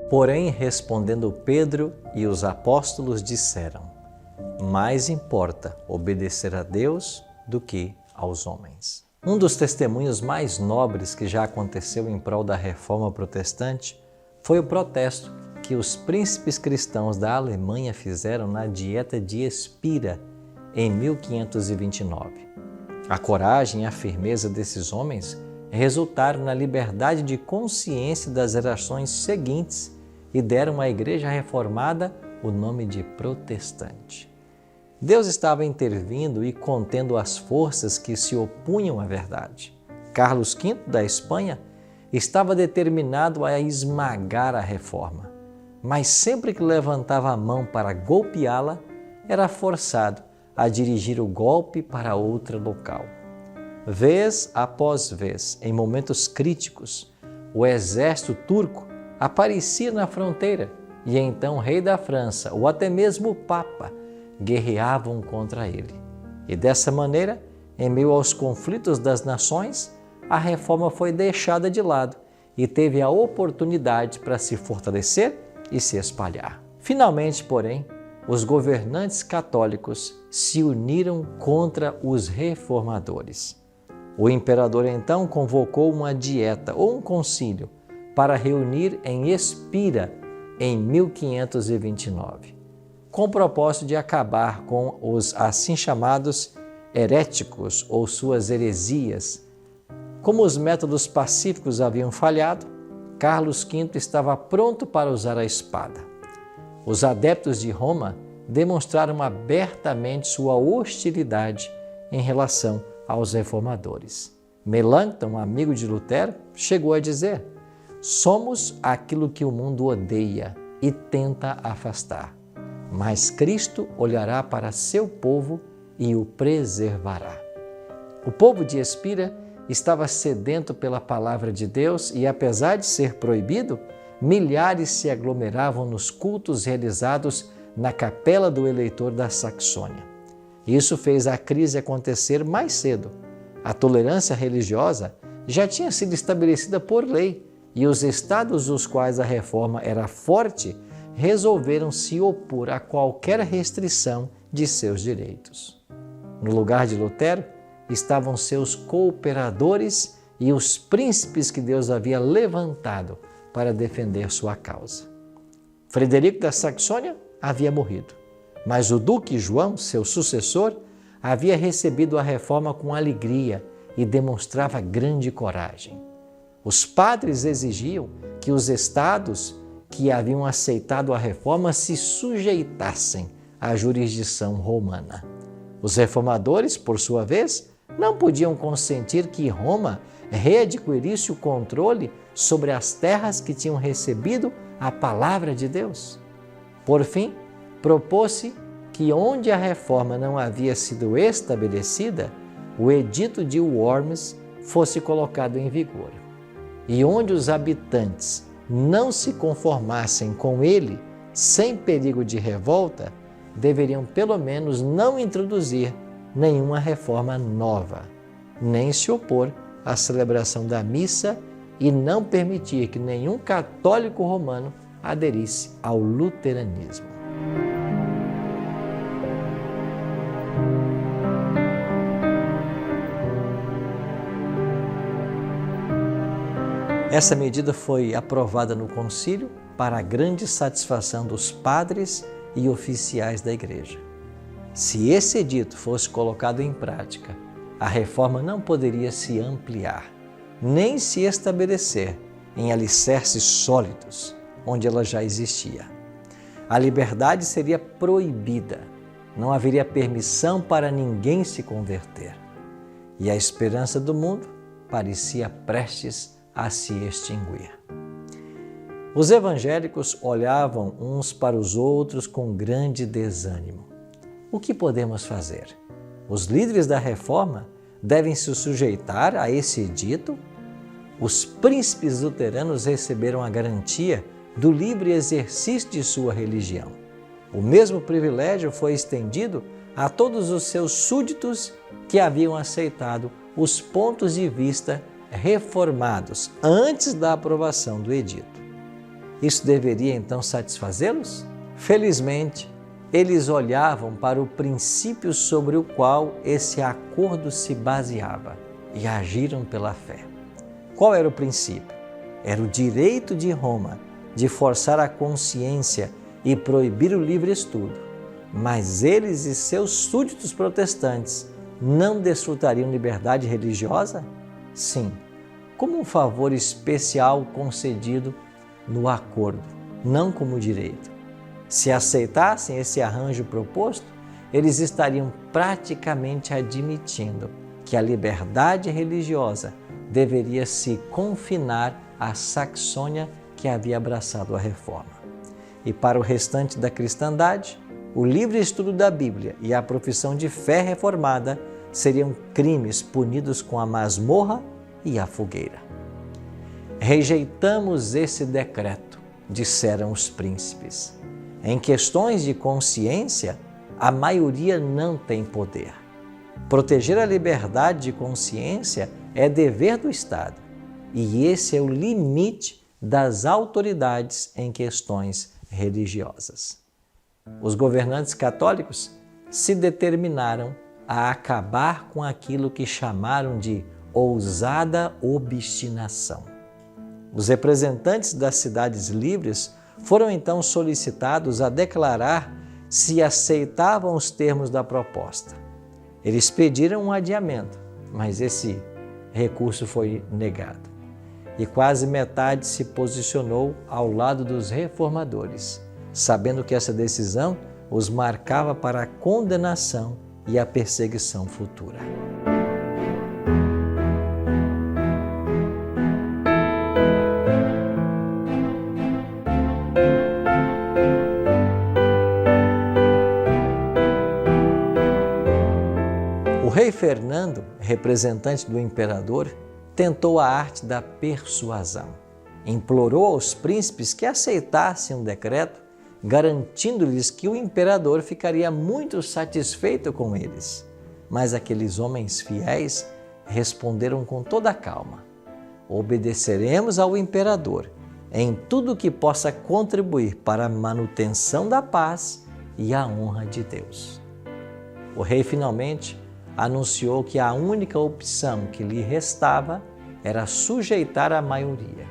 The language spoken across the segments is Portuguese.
Porém, respondendo Pedro e os apóstolos disseram: mais importa obedecer a Deus do que aos homens. Um dos testemunhos mais nobres que já aconteceu em prol da Reforma Protestante foi o protesto que os príncipes cristãos da Alemanha fizeram na Dieta de Spira em 1529. A coragem e a firmeza desses homens resultaram na liberdade de consciência das gerações seguintes e deram à Igreja Reformada o nome de protestante. Deus estava intervindo e contendo as forças que se opunham à verdade. Carlos V da Espanha estava determinado a esmagar a Reforma, mas sempre que levantava a mão para golpeá-la, era forçado a dirigir o golpe para outro local. Vez após vez, em momentos críticos, o exército turco aparecia na fronteira e então o rei da França ou até mesmo o Papa guerreavam contra ele. E dessa maneira, em meio aos conflitos das nações, a Reforma foi deixada de lado e teve a oportunidade para se fortalecer e se espalhar. Finalmente, porém, os governantes católicos se uniram contra os reformadores. O imperador então convocou uma dieta ou um concílio para reunir em Espira em 1529, com o propósito de acabar com os assim chamados heréticos ou suas heresias. Como os métodos pacíficos haviam falhado, Carlos V estava pronto para usar a espada. Os adeptos de Roma demonstraram abertamente sua hostilidade em relação aos reformadores. Melancton, amigo de Lutero, chegou a dizer: somos aquilo que o mundo odeia e tenta afastar, mas Cristo olhará para seu povo e o preservará. O povo de Espira estava sedento pela palavra de Deus e, apesar de ser proibido, milhares se aglomeravam nos cultos realizados na capela do eleitor da Saxônia. Isso fez a crise acontecer mais cedo. A tolerância religiosa já tinha sido estabelecida por lei e os estados dos quais a reforma era forte resolveram se opor a qualquer restrição de seus direitos. No lugar de Lutero estavam seus cooperadores e os príncipes que Deus havia levantado para defender sua causa. Frederico da Saxônia havia morrido, mas o duque João, seu sucessor, havia recebido a reforma com alegria e demonstrava grande coragem. Os padres exigiam que os estados que haviam aceitado a reforma se sujeitassem à jurisdição romana. Os reformadores, por sua vez, não podiam consentir que Roma readquirisse o controle sobre as terras que tinham recebido a palavra de Deus. Por fim, propôs-se que onde a reforma não havia sido estabelecida, o edito de Worms fosse colocado em vigor. E onde os habitantes não se conformassem com ele, sem perigo de revolta, deveriam pelo menos não introduzir nenhuma reforma nova, nem se opor à celebração da missa e não permitir que nenhum católico romano aderisse ao luteranismo. Essa medida foi aprovada no concílio para a grande satisfação dos padres e oficiais da Igreja. Se esse edito fosse colocado em prática, a reforma não poderia se ampliar, nem se estabelecer em alicerces sólidos, onde ela já existia. A liberdade seria proibida, não haveria permissão para ninguém se converter. E a esperança do mundo parecia prestes a se extinguir. Os evangélicos olhavam uns para os outros com grande desânimo. O que podemos fazer? Os líderes da reforma devem se sujeitar a esse edito? Os príncipes luteranos receberam a garantia do livre exercício de sua religião. O mesmo privilégio foi estendido a todos os seus súditos que haviam aceitado os pontos de vista reformados antes da aprovação do edito. Isso deveria então satisfazê-los? Felizmente, eles olhavam para o princípio sobre o qual esse acordo se baseava e agiram pela fé. Qual era o princípio? Era o direito de Roma de forçar a consciência e proibir o livre estudo. Mas eles e seus súditos protestantes não desfrutariam liberdade religiosa? Sim, como um favor especial concedido no acordo, não como direito. Se aceitassem esse arranjo proposto, eles estariam praticamente admitindo que a liberdade religiosa deveria se confinar à Saxônia que havia abraçado a reforma. E para o restante da cristandade, o livre estudo da Bíblia e a profissão de fé reformada seriam crimes punidos com a masmorra e a fogueira. Rejeitamos esse decreto, disseram os príncipes. Em questões de consciência, a maioria não tem poder. Proteger a liberdade de consciência é dever do Estado, e esse é o limite das autoridades em questões religiosas. Os governantes católicos se determinaram a acabar com aquilo que chamaram de ousada obstinação. Os representantes das cidades livres foram então solicitados a declarar se aceitavam os termos da proposta. Eles pediram um adiamento, mas esse recurso foi negado. E quase metade se posicionou ao lado dos reformadores, sabendo que essa decisão os marcava para a condenação e a perseguição futura. O rei Fernando, representante do imperador, tentou a arte da persuasão. Implorou aos príncipes que aceitassem um decreto, garantindo-lhes que o imperador ficaria muito satisfeito com eles. Mas aqueles homens fiéis responderam com toda a calma: obedeceremos ao imperador em tudo que possa contribuir para a manutenção da paz e a honra de Deus. O rei finalmente anunciou que a única opção que lhe restava era sujeitar a maioria.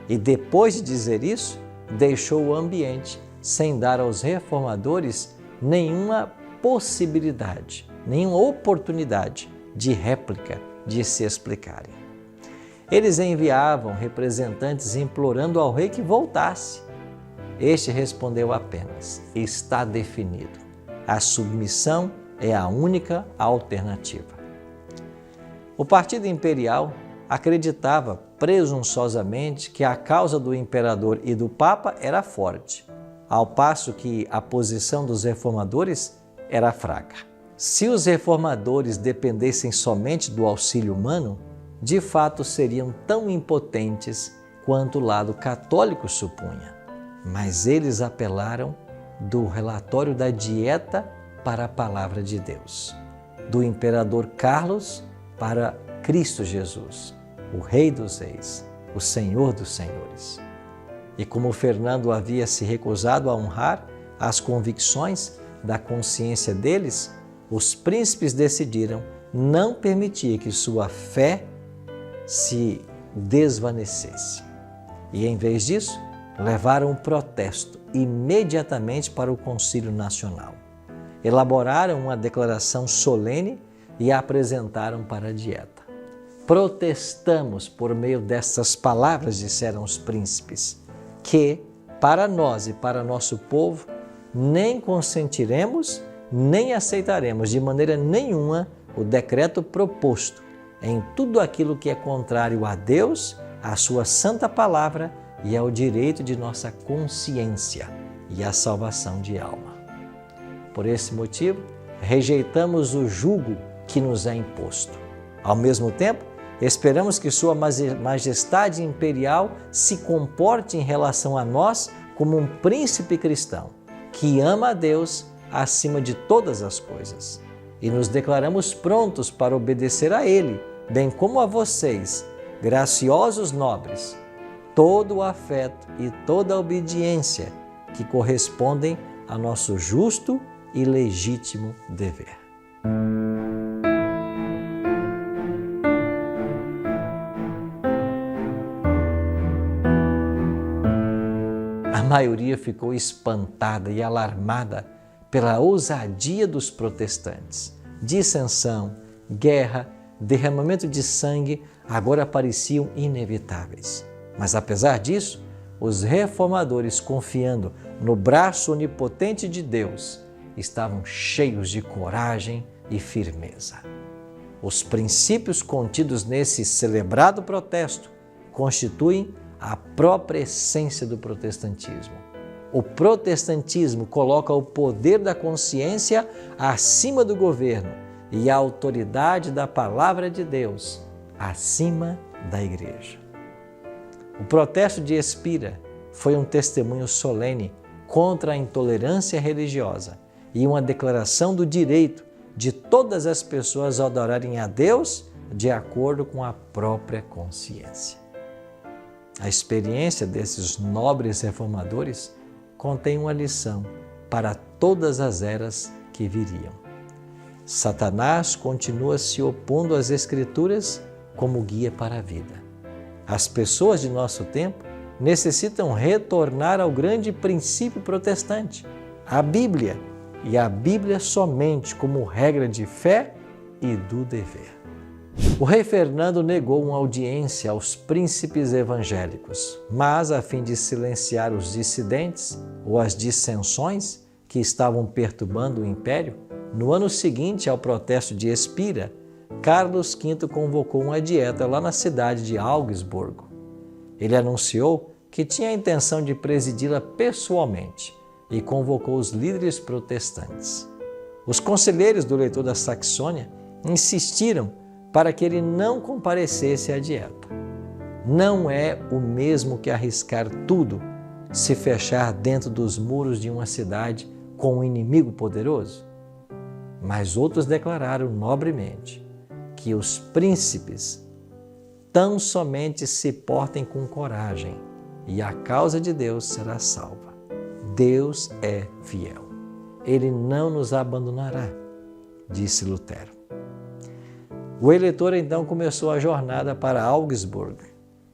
E depois de dizer isso, deixou o ambiente sem dar aos reformadores nenhuma possibilidade, nenhuma oportunidade de réplica, de se explicarem. Eles enviavam representantes implorando ao rei que voltasse. Este respondeu apenas: está definido. A submissão é a única alternativa. O Partido Imperial acreditava presunçosamente que a causa do imperador e do Papa era forte, ao passo que a posição dos reformadores era fraca. Se os reformadores dependessem somente do auxílio humano, de fato seriam tão impotentes quanto o lado católico supunha. Mas eles apelaram do relatório da Dieta para a palavra de Deus, do imperador Carlos para Cristo Jesus, o Rei dos Reis, o Senhor dos Senhores. E como Fernando havia se recusado a honrar as convicções da consciência deles, os príncipes decidiram não permitir que sua fé se desvanecesse. E em vez disso, levaram um protesto imediatamente para o Concílio Nacional. Elaboraram uma declaração solene e a apresentaram para a Dieta. Protestamos por meio dessas palavras, disseram os príncipes, que para nós e para nosso povo nem consentiremos nem aceitaremos de maneira nenhuma o decreto proposto em tudo aquilo que é contrário a Deus, à sua santa palavra e ao direito de nossa consciência e à salvação de alma. Por esse motivo, rejeitamos o jugo que nos é imposto. Ao mesmo tempo, esperamos que Sua Majestade Imperial se comporte em relação a nós como um príncipe cristão, que ama a Deus acima de todas as coisas. E nos declaramos prontos para obedecer a Ele, bem como a vocês, graciosos nobres, todo o afeto e toda a obediência que correspondem a nosso justo e legítimo dever. A maioria ficou espantada e alarmada pela ousadia dos protestantes. Dissensão, guerra, derramamento de sangue agora pareciam inevitáveis. Mas apesar disso, os reformadores, confiando no braço onipotente de Deus, estavam cheios de coragem e firmeza. Os princípios contidos nesse celebrado protesto constituem a própria essência do protestantismo. O protestantismo coloca o poder da consciência acima do governo e a autoridade da palavra de Deus acima da igreja. O protesto de Espira foi um testemunho solene contra a intolerância religiosa e uma declaração do direito de todas as pessoas a adorarem a Deus de acordo com a própria consciência. A experiência desses nobres reformadores contém uma lição para todas as eras que viriam. Satanás continua se opondo às Escrituras como guia para a vida. As pessoas de nosso tempo necessitam retornar ao grande princípio protestante, a Bíblia, e a Bíblia somente como regra de fé e do dever. O rei Fernando negou uma audiência aos príncipes evangélicos, mas a fim de silenciar os dissidentes ou as dissensões que estavam perturbando o império, no ano seguinte ao protesto de Espira, Carlos V convocou uma dieta lá na cidade de Augsburgo. Ele anunciou que tinha a intenção de presidi-la pessoalmente e convocou os líderes protestantes. Os conselheiros do eleitor da Saxônia insistiram para que ele não comparecesse à dieta. Não é o mesmo que arriscar tudo se fechar dentro dos muros de uma cidade com um inimigo poderoso? Mas outros declararam nobremente que os príncipes tão somente se portem com coragem e a causa de Deus será salva. Deus é fiel. Ele não nos abandonará, disse Lutero. O eleitor então começou a jornada para Augsburgo.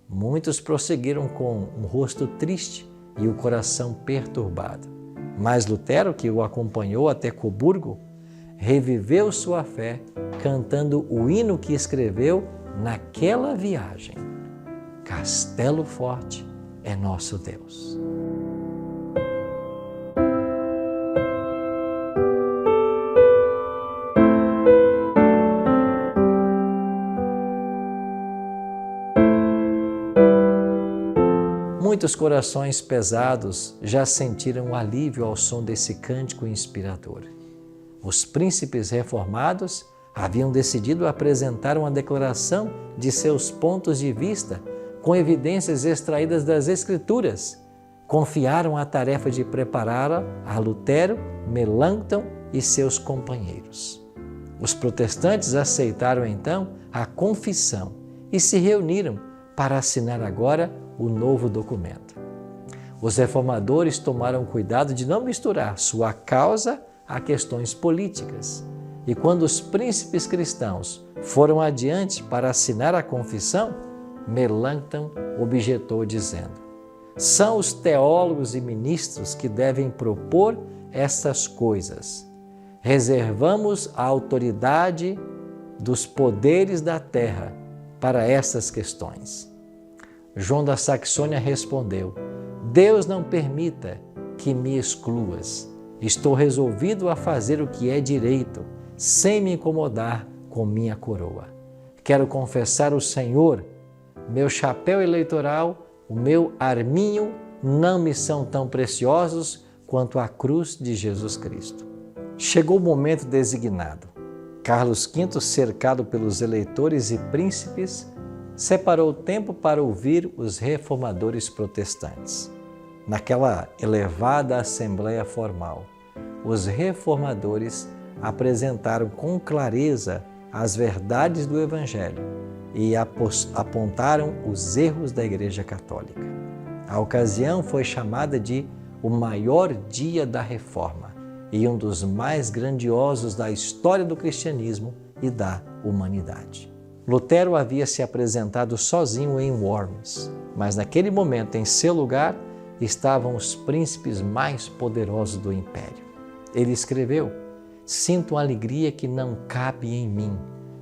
Muitos prosseguiram com um rosto triste e o coração perturbado. Mas Lutero, que o acompanhou até Coburgo, reviveu sua fé cantando o hino que escreveu naquela viagem. Castelo forte é nosso Deus. Muitos corações pesados já sentiram alívio ao som desse cântico inspirador. Os príncipes reformados haviam decidido apresentar uma declaração de seus pontos de vista com evidências extraídas das Escrituras. Confiaram a tarefa de prepará-la a Lutero, Melanchthon e seus companheiros. Os protestantes aceitaram então a confissão e se reuniram para assinar agora o novo documento. Os reformadores tomaram cuidado de não misturar sua causa a questões políticas. E quando os príncipes cristãos foram adiante para assinar a confissão, Melanchthon objetou dizendo: são os teólogos e ministros que devem propor essas coisas. Reservamos a autoridade dos poderes da terra para essas questões. João da Saxônia respondeu: Deus não permita que me excluas. Estou resolvido a fazer o que é direito, sem me incomodar com minha coroa. Quero confessar o Senhor, meu chapéu eleitoral, o meu arminho não me são tão preciosos quanto a cruz de Jesus Cristo. Chegou o momento designado. Carlos V, cercado pelos eleitores e príncipes, separou o tempo para ouvir os reformadores protestantes. Naquela elevada assembleia formal, os reformadores apresentaram com clareza as verdades do Evangelho e apontaram os erros da Igreja Católica. A ocasião foi chamada de o maior dia da Reforma e um dos mais grandiosos da história do cristianismo e da humanidade. Lutero havia se apresentado sozinho em Worms, mas naquele momento, em seu lugar, estavam os príncipes mais poderosos do império. Ele escreveu: "Sinto uma alegria que não cabe em mim,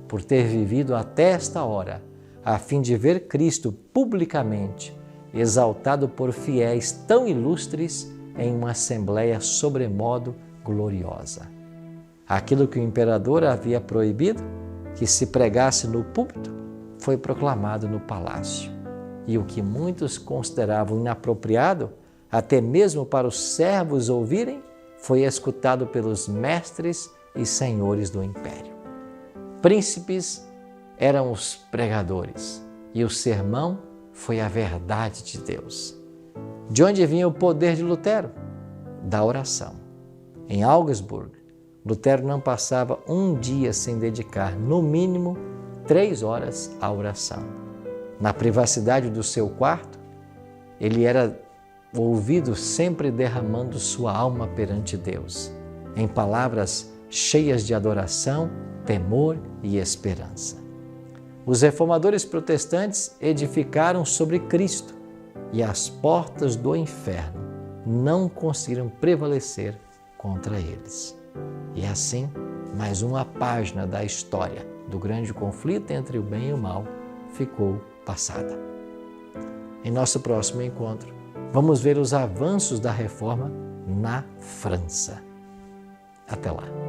por ter vivido até esta hora, a fim de ver Cristo publicamente exaltado por fiéis tão ilustres em uma assembleia sobremodo gloriosa." Aquilo que o imperador havia proibido que se pregasse no púlpito foi proclamado no palácio. E o que muitos consideravam inapropriado, até mesmo para os servos ouvirem, foi escutado pelos mestres e senhores do império. Príncipes eram os pregadores e o sermão foi a verdade de Deus. De onde vinha o poder de Lutero? Da oração. Em Augsburg, Lutero não passava um dia sem dedicar, no mínimo, 3 horas à oração. Na privacidade do seu quarto, ele era ouvido sempre derramando sua alma perante Deus, em palavras cheias de adoração, temor e esperança. Os reformadores protestantes edificaram sobre Cristo e as portas do inferno não conseguiram prevalecer contra eles. E assim, mais uma página da história do grande conflito entre o bem e o mal ficou passada. Em nosso próximo encontro, vamos ver os avanços da reforma na França. Até lá!